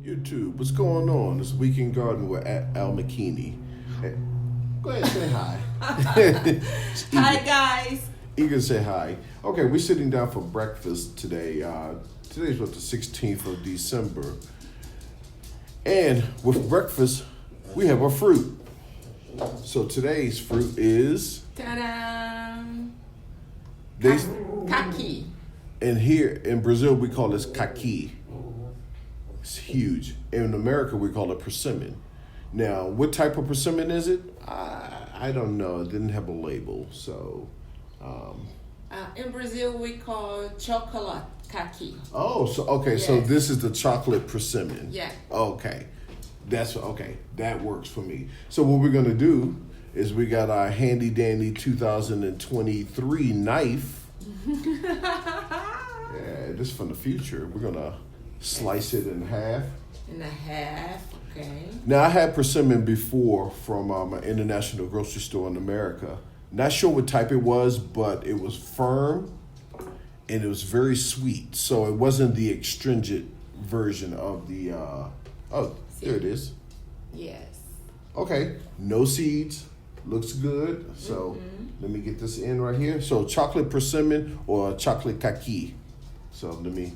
YouTube, what's going on? This Weekend Garden with Al McKinney. Hey, go ahead and say hi. Hi, guys. Eager to say hi. Okay, we're sitting down for breakfast today. Today's what, the 16th of December. And with breakfast, we have our fruit. So today's fruit is... Ta-da! They, Caqui. and here in Brazil, we call this Caqui. It's huge. In America, we call it persimmon. Now, what type of persimmon is it? I don't know. It didn't have a label, so... In Brazil, we call chocolate caqui. Oh, so okay. Yes. So this is the chocolate persimmon. Yeah. Okay, that's okay. That works for me. So what we're gonna do is we got our handy dandy 2023 knife. Yeah, this is from the future. We're gonna slice it in half. In a half, okay. Now I had persimmon before from an international grocery store in America. Not sure what type it was, but it was firm and it was very sweet. So it wasn't the astringent version of the, oh, there it is. Yes. Okay, no seeds, looks good. So let me get this in right here. So chocolate persimmon or chocolate caqui. So let me,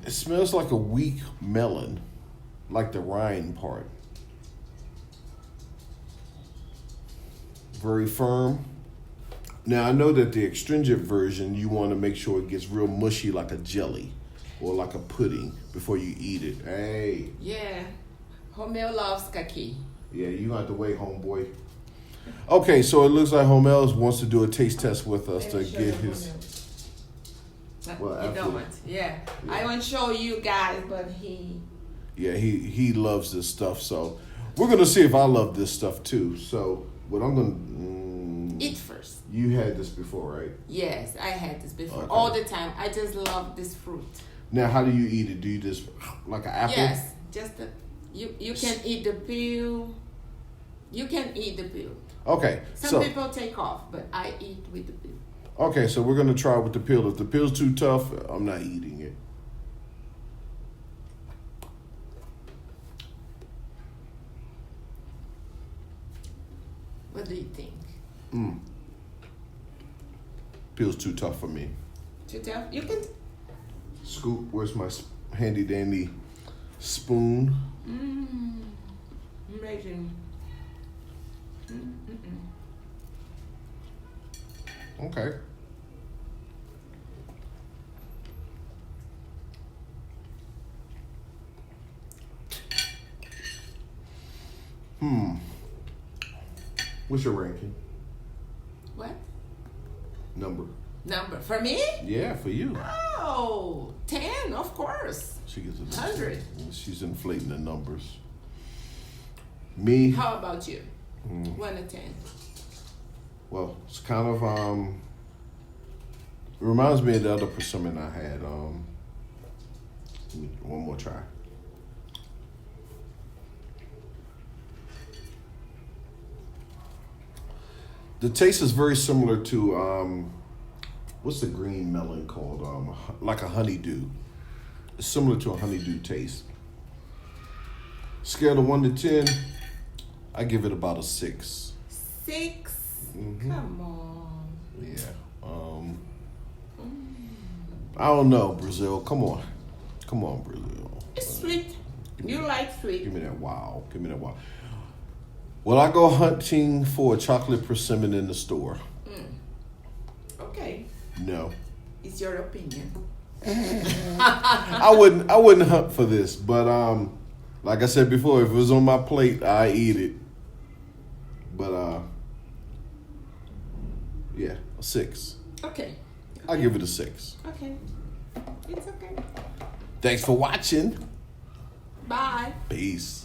it smells like a weak melon, like the rind part. Very firm. Now I know that the astringent version, you want to make sure it gets real mushy like a jelly or like a pudding before you eat it. Hey. Yeah. Romeo loves caqui. Yeah, you got to wait, homeboy. Okay, so it looks like Homel wants to do a taste test with us to get his. Well, you don't want. Yeah. I want to show you guys, but he. Yeah, he loves this stuff. So we're gonna see if I love this stuff too. So what I'm gonna Eat first. You had this before, right? Yes, I had this before. Okay. All the time. I just love this fruit. Now, how do you eat it? Do you just like an apple? Yes, just you can eat the peel. You can eat the peel. Okay. Some people take off, but I eat with the peel. Okay, so we're gonna try with the peel. If the peel's too tough, I'm not eating it. What do you think? Peel's too tough for me. Too tough? You can. Scoop. Where's my handy dandy spoon? Amazing. Okay. What's your ranking? What? Number. Number for me? Yeah, for you. Oh, 10, of course. She gets a 100. She's inflating the numbers. Me. How about you? 1 to 10. Well, it's kind of it reminds me of the other persimmon I had. One more try. The taste is very similar to what's the green melon called? Like a honeydew. It's similar to a honeydew taste. Scale of 1 to 10, I give it about a 6. 6? Come on. Yeah. I don't know, Brazil. Come on, Brazil. It's sweet. You like sweet. Give me that wow. Give me that wow. Will I go hunting for a chocolate persimmon in the store? Okay. No. It's your opinion. I wouldn't hunt for this, but like I said before, if it was on my plate, I eat it. But yeah, a 6. Okay. I'll give it a 6. Okay. It's okay. Thanks for watching. Bye. Peace.